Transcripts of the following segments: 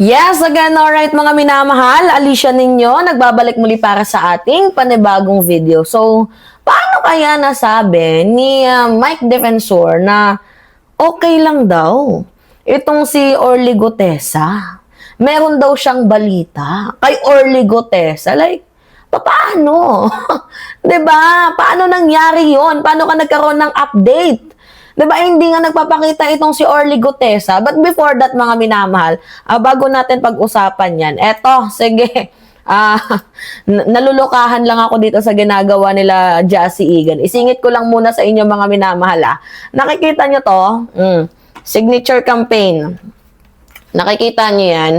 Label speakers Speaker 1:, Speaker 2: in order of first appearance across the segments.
Speaker 1: Yes, again, alright mga minamahal, Alicia ninyo, nagbabalik muli para sa ating panibagong video. So, paano kaya nasabi ni Mike Defensor na okay lang daw itong si Orly Gutesa? Meron daw siyang balita kay Orly Gutesa. Like, paano? 'Di ba? Paano nangyari 'yon? Paano ka nagkaroon ng update? 'Di ba hindi nga nagpapakita itong si Orly Gutesa? But before that, mga minamahal, bago natin pag-usapan yan, eto, sige, nalulukahan lang ako dito sa ginagawa nila Jassy Egan. Isingit ko lang muna sa inyo, mga minamahal. Nakikita nyo to? Signature campaign. Nakikita nyo yan?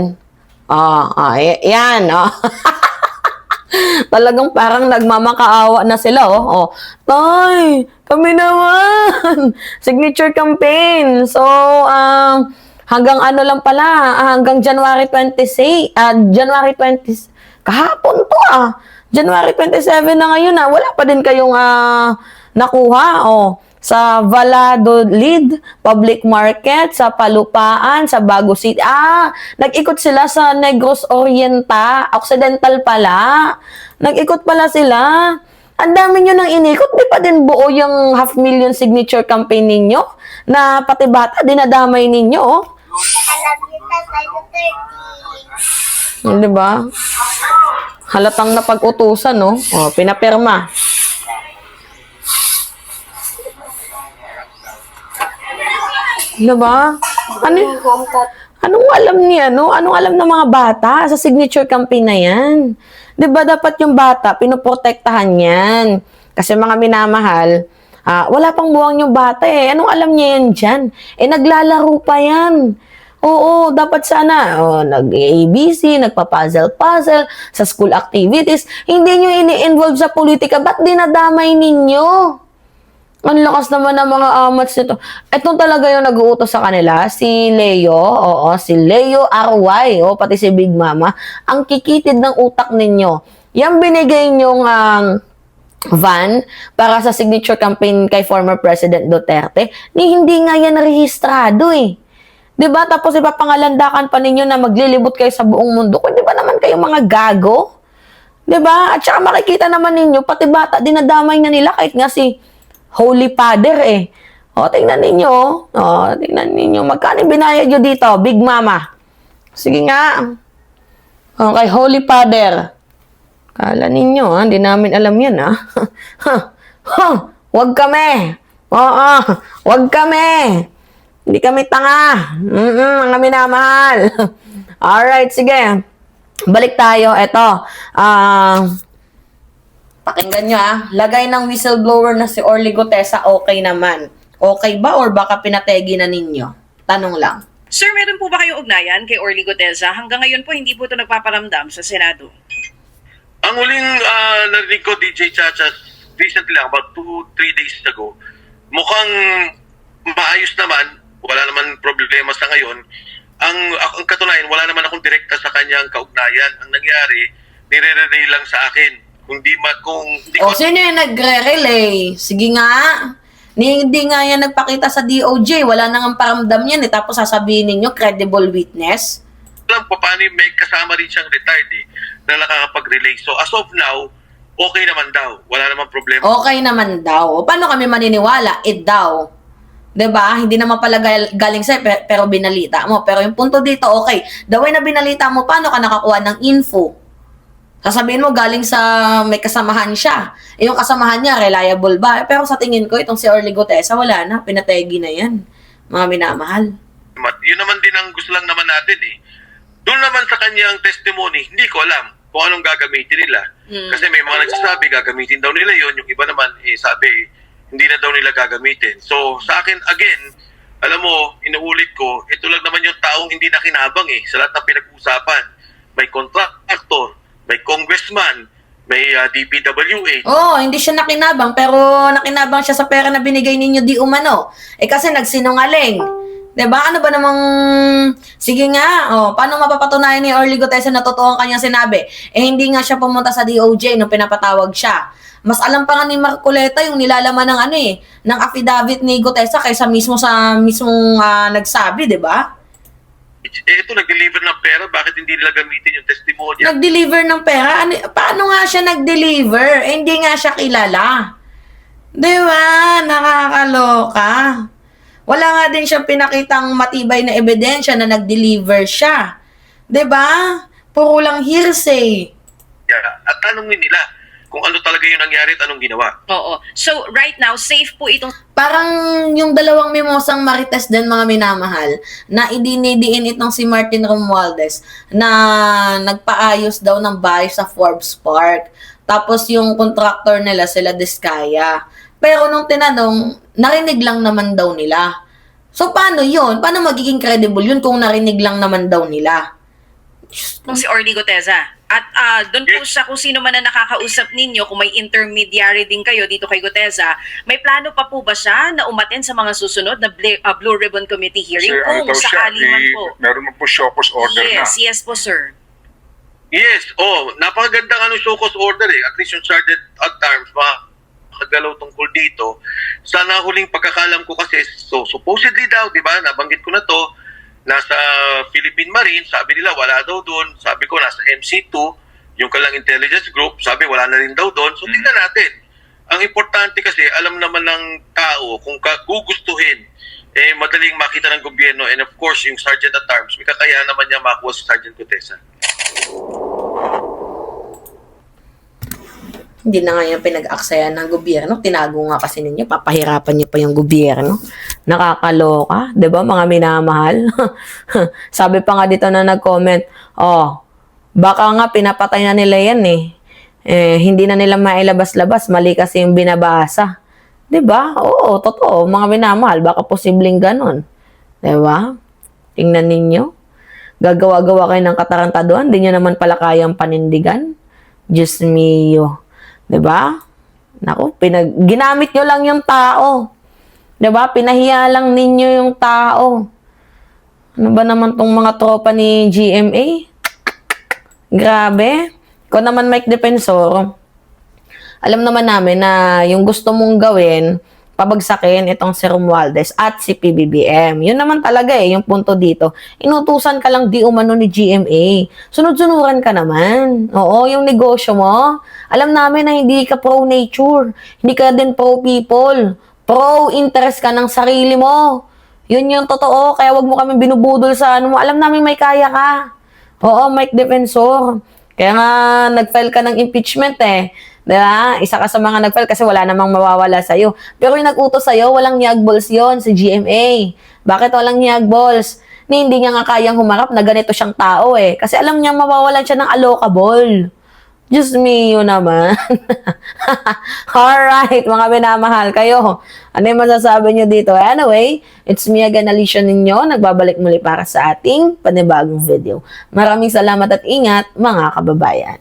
Speaker 1: Yan. Talagang parang nagmamakaawa na sila, Tay, kami naman. Signature campaign. So, hanggang ano lang pala, hanggang January 26, January 20, kahapon to January 27 na ngayon wala pa din kayong nakuha, sa Valladolid Public Market, sa Palupaan, sa Bago City. Nag-ikot sila sa Negros Occidental pala. Nag-ikot pala sila. Ang dami nyo nang inikot, di pa din buo yung 500,000 signature campaign ninyo na pati bata, dinadamay ninyo, Di ba? Halatang napag-utusan, pinapirma. Diba? Anong alam niya, Anong alam ng mga bata sa signature campaign na yan? Diba dapat yung bata, pinoprotektahan yan. Kasi mga minamahal, wala pang buwang yung bata Anong alam niya yan dyan? Naglalaro pa yan. Oo, dapat sana, nag-ABC, nagpa-puzzle-puzzle, sa school activities. Hindi nyo ini-involve sa politika, ba't dinadamay ninyo? Ang lakas naman ng mga amats nito. Etong talaga yung nag-uutos sa kanila, si Leo, si Leo RY, pati si Big Mama, ang kikitid ng utak ninyo. Yung binigay nyong van para sa signature campaign kay former President Duterte, hindi nga yan rehistrado Diba? Tapos ipapangalandakan pa ninyo na maglilibot kayo sa buong mundo. Kung di ba naman kayo mga gago? Diba? At saka makikita naman ninyo, pati bata, dinadamay na nila kahit nga si Holy Father tingnan ninyo. Tingnan ninyo. Magkano binayad nyo dito? Big Mama. Sige nga. Kay Holy Father. Kala ninyo, hindi namin alam yan, Wag kami. Wag kami. Hindi kami tanga. Mga minamahal. Alright, sige. Balik tayo. Eto. Pakinggan nyo lagay ng whistleblower na si Orly Gutesa, okay naman. Okay ba or baka pinategi na ninyo? Tanong lang.
Speaker 2: Sir, meron po ba kayong ugnayan kay Orly Gutesa? Hanggang ngayon po hindi po ito nagpaparamdam sa Senado.
Speaker 3: Ang huling narinig ko, DJ Chacha, recently lang, about 2-3 days ago, mukhang maayos naman, wala naman problema sa ngayon. Ang katunayan, wala naman akong direkta sa kanyang kaugnayan. Ang nangyari, nire-relay lang sa akin.
Speaker 1: Sino yung nagre-relay? Sige nga. Hindi nga yan nagpakita sa DOJ. Wala nang paramdam yan Tapos sasabihin ninyo, credible witness.
Speaker 3: Alam pa paano may kasama rin siyang retired na nakakapag-relay. So as of now, okay naman daw. Wala namang problema.
Speaker 1: Okay naman daw. Paano kami maniniwala? Daw. Diba? Hindi naman pala galing sa'yo pero binalita mo. Pero yung punto dito, okay. The way na binalita mo, paano ka nakakuha ng info? Sasabihin mo, galing sa may kasamahan siya. Yung kasamahan niya, reliable ba? Pero sa tingin ko, itong si Orly Gutesa, wala na. Pinategi na yan. Mga minamahal.
Speaker 3: Yun naman din ang gusto lang naman natin Doon naman sa kanyang testimony, hindi ko alam kung anong gagamitin nila. Kasi may mga nagsasabi, gagamitin daw nila yon. Yung iba naman, sabi, hindi na daw nila gagamitin. So, sa akin, again, alam mo, inuulit ko, ito lang naman yung taong hindi nakinabang sa lahat ng pinag-uusapan. May contractor, may congressman, may DPWH.
Speaker 1: Hindi siya nakinabang, pero nakinabang siya sa pera na binigay ninyo di umano. Kasi nagsinungaling. Diba? Ano ba namang... Sige nga, paano mapapatunayan ni Orly Gutesa na totoo ang kanyang sinabi? Hindi nga siya pumunta sa DOJ nung pinapatawag siya. Mas alam pa nga ni Marcoleta yung nilalaman ng ng affidavit ni Gutesa kaysa mismo sa mismong nagsabi, diba?
Speaker 3: image. Eh, ito, nag-deliver ng pera, bakit hindi nila gamitin yung testimonya?
Speaker 1: Nag-deliver ng pera? Ano, paano nga siya nag-deliver? Eh, hindi nga siya kilala. Di ba? Nakakaloka. Wala nga din siyang pinakitang matibay na ebidensya na nag-deliver siya. Di ba? Puro lang hearsay.
Speaker 3: At tanongin nila kung ano talaga yung nangyari at anong ginawa.
Speaker 2: Oo. So, right now, safe po itong
Speaker 1: Parang yung dalawang mimosang marites din mga minamahal na idinidiin itong si Martin Romualdez na nagpaayos daw ng bahay sa Forbes Park. Tapos yung contractor nila sila Diskaya. Pero nung tinanong, narinig lang naman daw nila. So paano yun? Paano magiging credible yun kung narinig lang naman daw nila?
Speaker 2: si Orly Guteza. At doon po sa kung sino man na nakakausap ninyo, kung may intermediary din kayo dito kay Guteza, may plano pa po ba siya na umaten sa mga susunod na Blue Ribbon Committee hearing?
Speaker 4: Kasi ano
Speaker 2: Kung
Speaker 4: daw siya,
Speaker 2: sakali man po.
Speaker 4: meron na po show cause order na.
Speaker 2: Yes po sir.
Speaker 3: Yes, napakagandang show cause order eh. At least yung Sergeant at Arms, makagalaw tungkol dito. Sa nahuling pagkakalam ko kasi, so supposedly daw, di ba, nabanggit ko na to, nasa Philippine Marine, sabi nila wala daw doon. Sabi ko nasa MC2, yung kalang intelligence group, sabi wala na rin daw doon. So tingnan natin. Ang importante kasi, alam naman ng tao kung gugustuhin, madaling makita ng gobyerno, and of course, yung Sergeant at Arms, may kakayahan naman niya makuha si Sergeant Guteza.
Speaker 1: Hindi na nga yung pinag-aksaya ng gobyerno. Tinago nga kasi ninyo. Papahirapan niyo pa yung gobyerno. Nakakaloka. 'Di ba mga minamahal? Sabi pa nga dito na nag-comment, baka nga pinapatay na nila yan eh. Hindi na nila mailabas-labas. Mali kasi yung binabasa. 'Di ba? Oo, totoo. Mga minamahal, baka posibleng ganun. 'Di ba? Tingnan ninyo. Gagawa-gawa kayo ng katarantaduhan. Hindi nyo naman pala kayang panindigan. Diyos mio. 'Di ba? Naku, ginamit nyo lang yung tao. 'Di ba? Pinahiya lang ninyo yung tao. Ano ba naman tong mga tropa ni GMA? Grabe. Ikaw naman, Mike Defensor, alam naman namin na yung gusto mong gawin, pabagsakin itong si Romualdez at si PBBM. Yun naman talaga yung punto dito. Inutusan ka lang di umano ni GMA. Sunod-sunuran ka naman. Oo, yung negosyo mo. Alam namin na hindi ka pro-nature. Hindi ka din pro-people. Pro-interest ka ng sarili mo. Yun yung totoo. Kaya wag mo kami binubudol sa ano mo. Alam namin may kaya ka. Oo, Mike Defensor. Kaya nga, nag-file ka ng impeachment eh. Diba? Isa ka sa mga nag-file kasi wala namang mawawala sa'yo. Pero yung nag-utos sa'yo, walang niyagballs yon si GMA. Bakit walang niyagballs? Hindi niya nga kayang humarap na ganito siyang tao eh. Kasi alam niya mawawalan siya ng allocable. Diyos me, yun naman. Alright, mga minamahal kayo. Ano yung masasabi nyo dito? Anyway, it's me again, Alicia ninyo. Nagbabalik muli para sa ating panibagong video. Maraming salamat at ingat, mga kababayan.